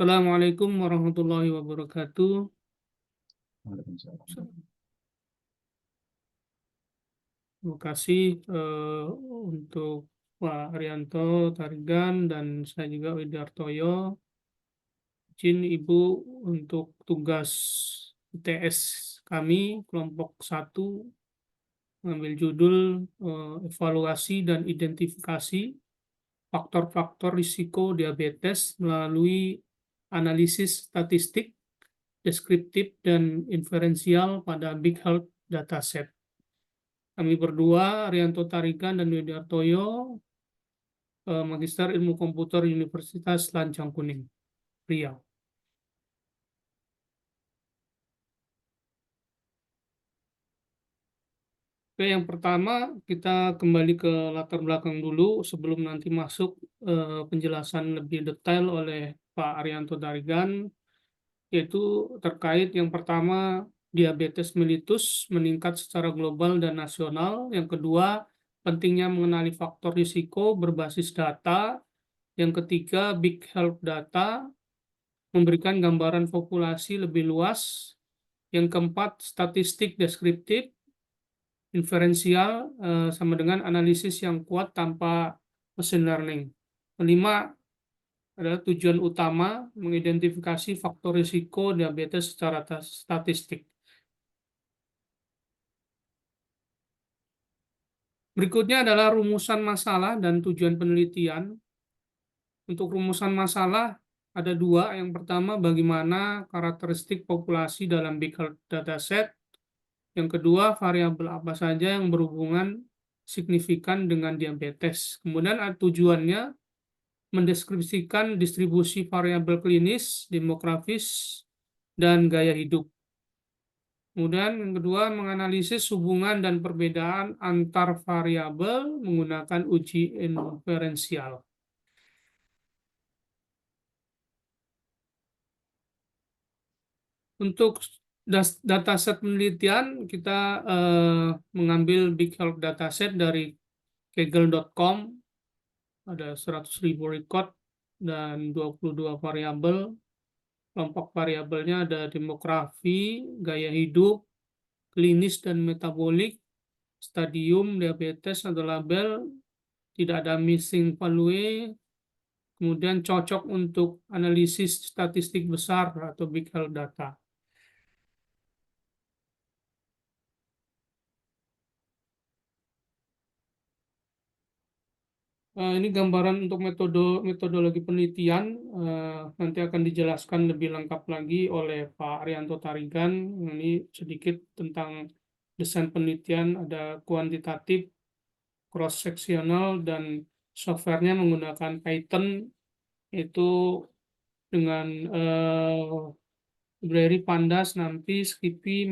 Assalamualaikum warahmatullahi wabarakatuh. Waalaikumsalam. Terima kasih untuk Pak Arianto Tarigan dan saya juga Widartoyo. Izin Ibu untuk tugas ITS kami kelompok 1 mengambil judul evaluasi dan identifikasi faktor-faktor risiko diabetes melalui analisis statistik, deskriptif, dan inferensial pada Big Health Dataset. Kami berdua, Arianto Tarigan dan Widartoyo, Magister Ilmu Komputer Universitas Lancang Kuning, Riau. Oke, yang pertama kita kembali ke latar belakang dulu sebelum nanti masuk penjelasan lebih detail oleh Pak Arianto Tarigan, yaitu terkait yang pertama diabetes mellitus meningkat secara global dan nasional. Yang kedua, pentingnya mengenali faktor risiko berbasis data. Yang ketiga, Big Health Data memberikan gambaran populasi lebih luas. Yang keempat, statistik deskriptif. Inferensial sama dengan analisis yang kuat tanpa machine learning. Kelima adalah tujuan utama mengidentifikasi faktor risiko diabetes secara statistik. Berikutnya adalah rumusan masalah dan tujuan penelitian. Untuk rumusan masalah ada dua. Yang pertama, bagaimana karakteristik populasi dalam Big Health Dataset. Yang kedua, variabel apa saja yang berhubungan signifikan dengan diabetes. Kemudian tujuannya mendeskripsikan distribusi variabel klinis, demografis, dan gaya hidup. Kemudian yang kedua, menganalisis hubungan dan perbedaan antar variabel menggunakan uji inferensial. Untuk dataset penelitian, kita mengambil Big Health Dataset dari kaggle.com, ada 100.000 record dan 22 variabel. Kelompok variabelnya ada demografi, gaya hidup, klinis dan metabolik, stadium diabetes atau label, tidak ada missing value, kemudian cocok untuk analisis statistik besar atau Big Health Data. Ini gambaran untuk metodologi penelitian, nanti akan dijelaskan lebih lengkap lagi oleh Pak Arianto Tarigan. Ini sedikit tentang desain penelitian, ada kuantitatif, cross-sectional, dan softwarenya menggunakan Python, itu dengan library Pandas, NumPy, Skippy,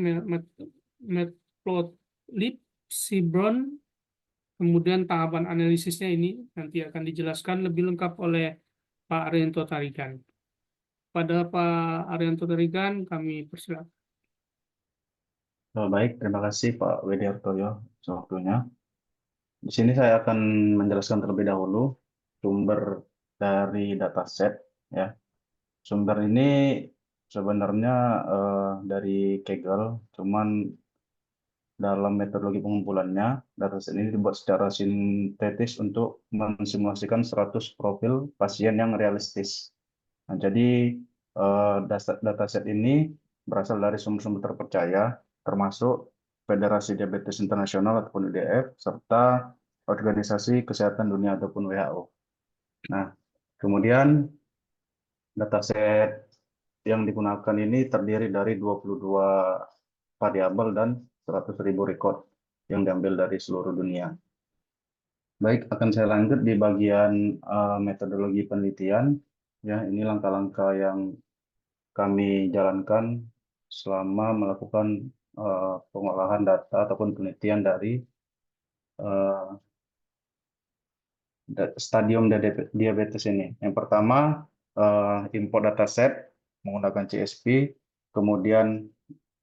Matplotlib, Seaborn. Kemudian tahapan analisisnya ini nanti akan dijelaskan lebih lengkap oleh Pak Arianto Tarigan. Pada Pak Arianto Tarigan, kami persilakan. Baik, terima kasih Pak Widartoyo waktunya. Di sini saya akan menjelaskan terlebih dahulu sumber dari dataset. Ya, sumber ini sebenarnya dari Kaggle, cuman dalam metodologi pengumpulannya, dataset ini dibuat secara sintetis untuk mensimulasikan 100 profil pasien yang realistis. Nah, jadi dataset ini berasal dari sumber-sumber terpercaya, termasuk Federasi Diabetes Internasional ataupun IDF, serta Organisasi Kesehatan Dunia ataupun WHO. Nah, kemudian dataset yang digunakan ini terdiri dari 22 variabel dan 100.000 record yang diambil dari seluruh dunia. Baik, akan saya lanjut di bagian metodologi penelitian. Ya, ini langkah-langkah yang kami jalankan selama melakukan pengolahan data ataupun penelitian dari stadium diabetes ini. Yang pertama, import dataset menggunakan CSV, kemudian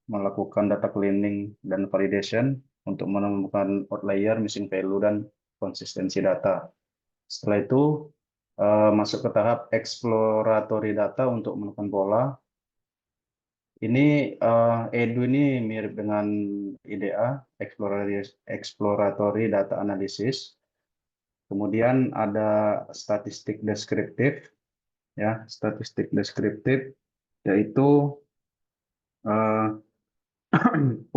melakukan data cleaning dan validation untuk menemukan outlier, missing value, dan konsistensi data. Setelah itu, masuk ke tahap exploratory data untuk menemukan pola. Ini EDU ini mirip dengan IDA, exploratory data analysis. Kemudian ada statistik deskriptif, ya, statistik deskriptif yaitu eh,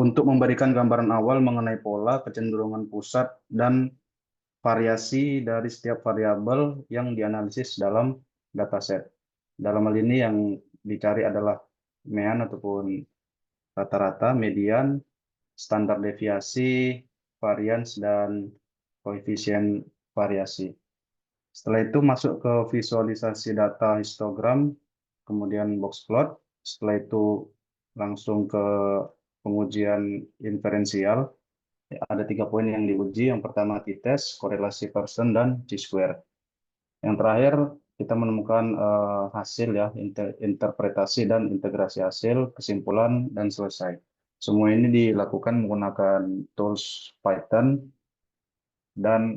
untuk memberikan gambaran awal mengenai pola, kecenderungan pusat, dan variasi dari setiap variabel yang dianalisis dalam dataset. Dalam hal ini yang dicari adalah mean ataupun rata-rata, median, standar deviasi, varians, dan koefisien variasi. Setelah itu masuk ke visualisasi data histogram, kemudian box plot. Setelah itu langsung ke pengujian inferensial. Ada 3 poin yang diuji. Yang pertama t-test, korelasi Pearson, dan chi-square. Yang terakhir kita menemukan hasil, ya, interpretasi dan integrasi hasil, kesimpulan, dan selesai. Semua ini dilakukan menggunakan tools Python dan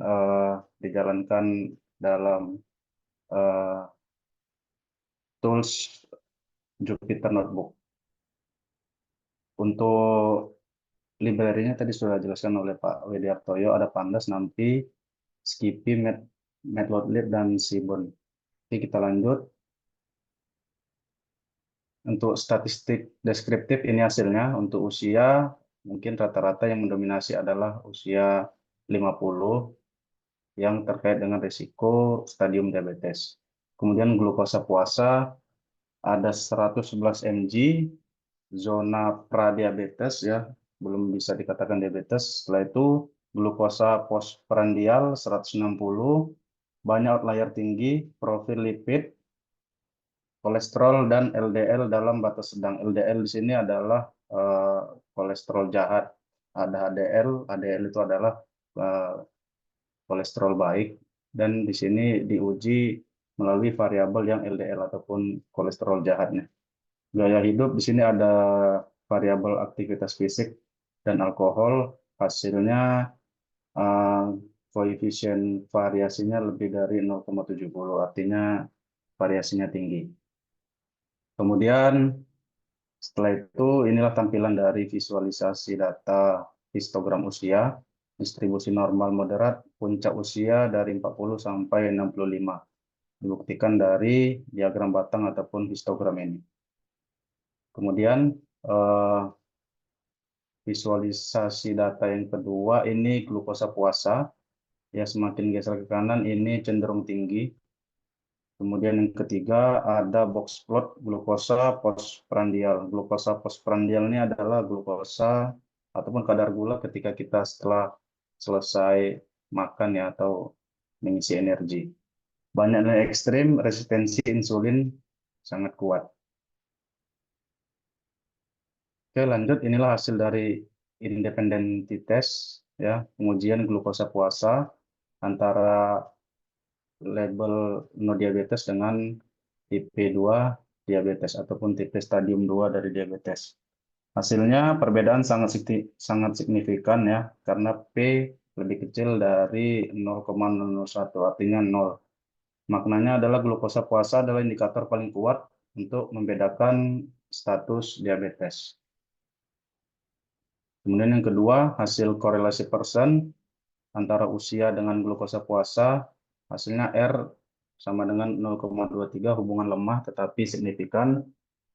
dijalankan dalam eh, tools Jupyter Notebook. Untuk library-nya tadi sudah dijelaskan oleh Pak Widiartoyo, ada Pandas, NumPy, Skippy, Matplotlib, dan Seaborn. Oke, kita lanjut. Untuk statistik deskriptif ini hasilnya. Untuk usia, mungkin rata-rata yang mendominasi adalah usia 50 yang terkait dengan risiko stadium diabetes. Kemudian glukosa puasa ada 111 mg, zona pradiabetes, ya, belum bisa dikatakan diabetes. Setelah itu glukosa postprandial 160, banyak outlier tinggi, profil lipid, kolesterol, dan LDL dalam batas sedang. LDL di sini adalah kolesterol jahat. Ada HDL, HDL itu adalah eh, kolesterol baik, dan di sini diuji melalui variabel yang LDL ataupun kolesterol jahatnya. Gaya hidup di sini ada variabel aktivitas fisik dan alkohol, hasilnya eh, koefisien variasinya lebih dari 0,70, artinya variasinya tinggi. Kemudian setelah itu inilah tampilan dari visualisasi data histogram usia, distribusi normal moderat, puncak usia dari 40 sampai 65. Dibuktikan dari diagram batang ataupun histogram ini. Kemudian eh, visualisasi data yang kedua ini glukosa puasa, ya, semakin geser ke kanan ini cenderung tinggi. Kemudian yang ketiga ada box plot glukosa postprandial. Glukosa postprandial ini adalah glukosa ataupun kadar gula ketika kita setelah selesai makan, ya, atau mengisi energi. Banyak yang ekstrim, resistensi insulin sangat kuat. Oke, lanjut. Inilah hasil dari independent test, ya, pengujian glukosa puasa antara label no diabetes dengan tipe 2 diabetes ataupun tipe stadium 2 dari diabetes. Hasilnya perbedaan sangat signifikan, ya, karena P lebih kecil dari 0,001, artinya 0. Maknanya adalah glukosa puasa adalah indikator paling kuat untuk membedakan status diabetes. Kemudian yang kedua, hasil korelasi Pearson antara usia dengan glukosa puasa, hasilnya R sama dengan 0,23, hubungan lemah tetapi signifikan.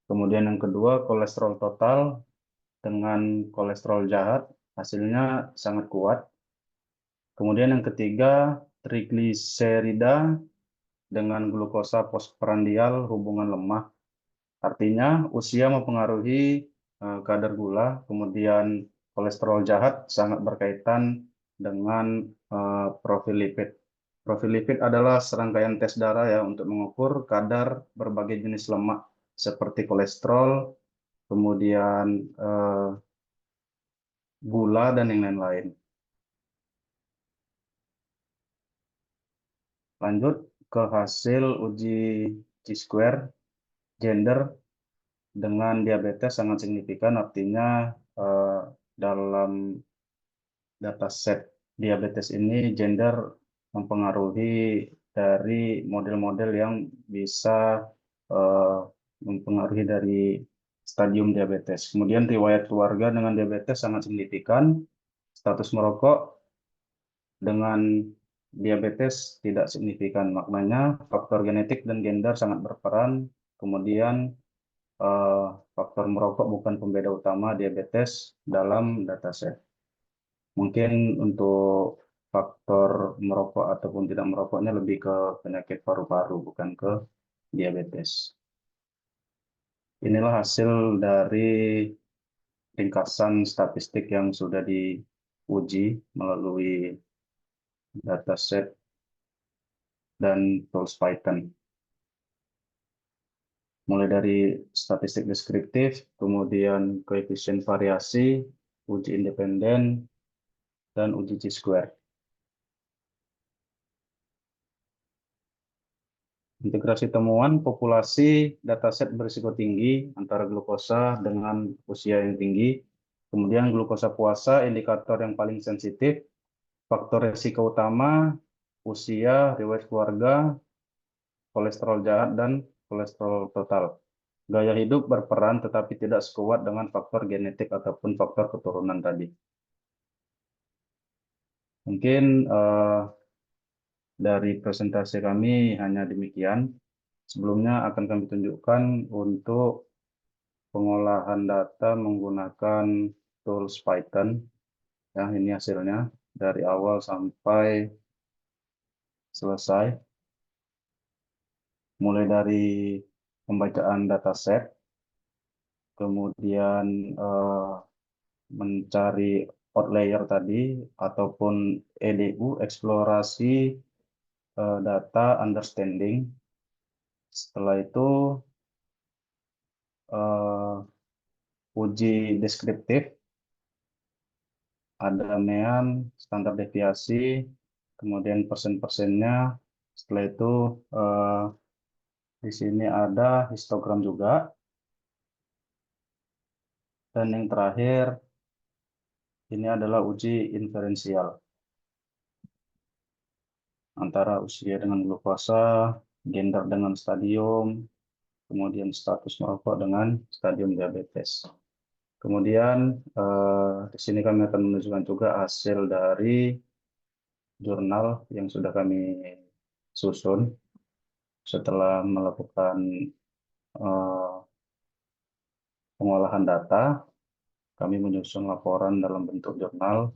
Kemudian yang kedua, kolesterol total dengan kolesterol jahat, hasilnya sangat kuat. Kemudian yang ketiga, trigliserida dengan glukosa postprandial, hubungan lemah. Artinya usia mempengaruhi kadar gula, kemudian kolesterol jahat sangat berkaitan dengan profil lipid. Profil lipid adalah serangkaian tes darah, ya, untuk mengukur kadar berbagai jenis lemak seperti kolesterol, kemudian gula, dan yang lain-lain. Lanjut ke hasil uji chi-square, gender dengan diabetes sangat signifikan, artinya dalam dataset diabetes ini gender mempengaruhi dari model-model yang bisa mempengaruhi dari stadium diabetes. Kemudian riwayat keluarga dengan diabetes sangat signifikan, status merokok dengan diabetes tidak signifikan. Maknanya faktor genetik dan gender sangat berperan. Kemudian faktor merokok bukan pembeda utama diabetes dalam dataset. Mungkin untuk faktor merokok ataupun tidak merokoknya lebih ke penyakit paru-paru, bukan ke diabetes. Inilah hasil dari ringkasan statistik yang sudah diuji melalui dataset dan tools Python. Mulai dari statistik deskriptif, kemudian koefisien variasi, uji independen, dan uji chi-square. Integrasi temuan populasi dataset berisiko tinggi antara glukosa dengan usia yang tinggi. Kemudian glukosa puasa, indikator yang paling sensitif. Faktor risiko utama, usia, riwayat keluarga, kolesterol jahat, dan kolesterol total. Gaya hidup berperan tetapi tidak sekuat dengan faktor genetik ataupun faktor keturunan tadi. Mungkin dari presentasi kami hanya demikian. Sebelumnya akan kami tunjukkan untuk pengolahan data menggunakan tools Python. Ya, ini hasilnya dari awal sampai selesai. Mulai dari pembacaan dataset, kemudian mencari outlier tadi, ataupun EDU, eksplorasi data understanding. Setelah itu uji deskriptif, ada mean, standar deviasi, kemudian persen-persennya. Setelah itu di sini ada histogram juga. Dan yang terakhir, ini adalah uji inferensial antara usia dengan glukosa, gender dengan stadium, kemudian status merokok dengan stadium diabetes. Kemudian di sini kami akan menunjukkan juga hasil dari jurnal yang sudah kami susun setelah melakukan pengolahan data. Kami menyusun laporan dalam bentuk jurnal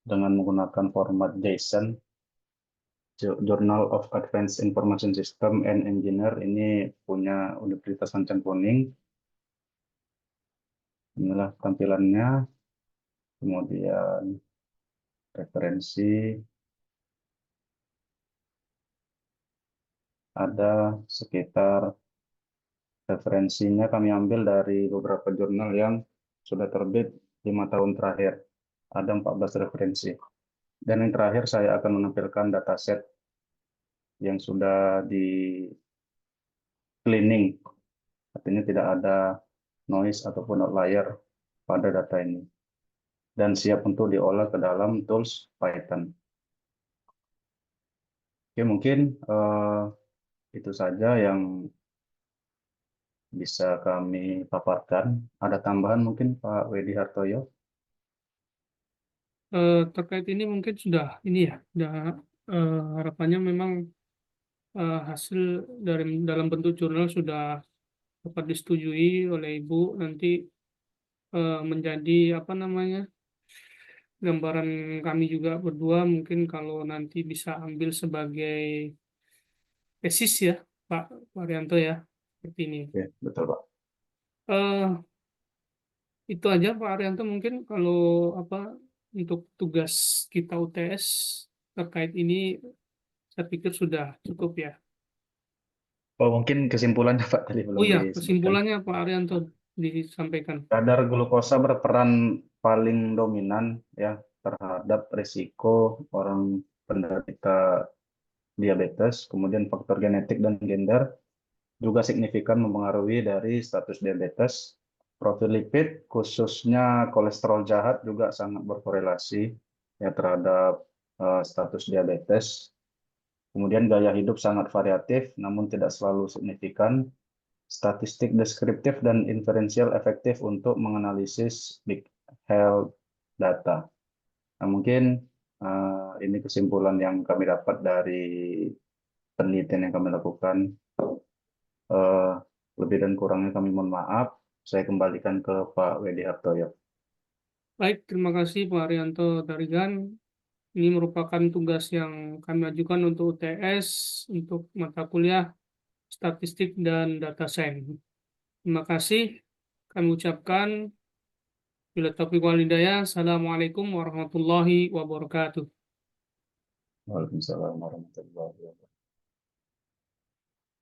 dengan menggunakan format JSON, Journal of Advanced Information System and Engineer. Ini punya Universitas Sancang Kuning. Inilah tampilannya. Kemudian referensi. Ada sekitar referensinya kami ambil dari beberapa jurnal yang sudah terbit 5 tahun terakhir. Ada 14 referensi. Dan yang terakhir saya akan menampilkan dataset yang sudah di cleaning. Artinya tidak ada noise ataupun outlier pada data ini. Dan siap untuk diolah ke dalam tools Python. Oke, mungkin itu saja yang bisa kami paparkan. Ada tambahan mungkin Pak Wedi Hartoyo? Terkait ini mungkin sudah ini ya, sudah harapannya memang hasil dari dalam bentuk jurnal sudah dapat disetujui oleh Ibu, nanti menjadi apa namanya, gambaran kami juga berdua, mungkin kalau nanti bisa ambil sebagai tesis ya Pak Arianto ya, seperti ini. Oke, betul Pak. eh itu aja Pak Arianto, mungkin kalau apa untuk tugas kita UTS terkait ini saya pikir sudah cukup ya. Oh, mungkin kesimpulannya Pak tadi Oh belum ya, disebutkan. kesimpulannya Pak Arianto disampaikan. Kadar glukosa berperan paling dominan ya terhadap risiko orang penderita diabetes. Kemudian faktor genetik dan gender juga signifikan mempengaruhi dari status diabetes. Profil lipid, khususnya kolesterol jahat, juga sangat berkorelasi ya terhadap status diabetes. Kemudian gaya hidup sangat variatif, namun tidak selalu signifikan. Statistik deskriptif dan inferensial efektif untuk menganalisis big health data. Nah, mungkin ini kesimpulan yang kami dapat dari penelitian yang kami lakukan. Eh, Lebih dan kurangnya kami mohon maaf. Saya kembalikan ke Pak Wedi Hartoyo. Baik, terima kasih Pak Arianto Darigan. Ini merupakan tugas yang kami ajukan untuk UTS, untuk mata kuliah Statistik dan Data Science. Terima kasih. Kami ucapkan bila taufiq wal hidayah. Assalamualaikum warahmatullahi wabarakatuh. Waalaikumsalam warahmatullahi wabarakatuh.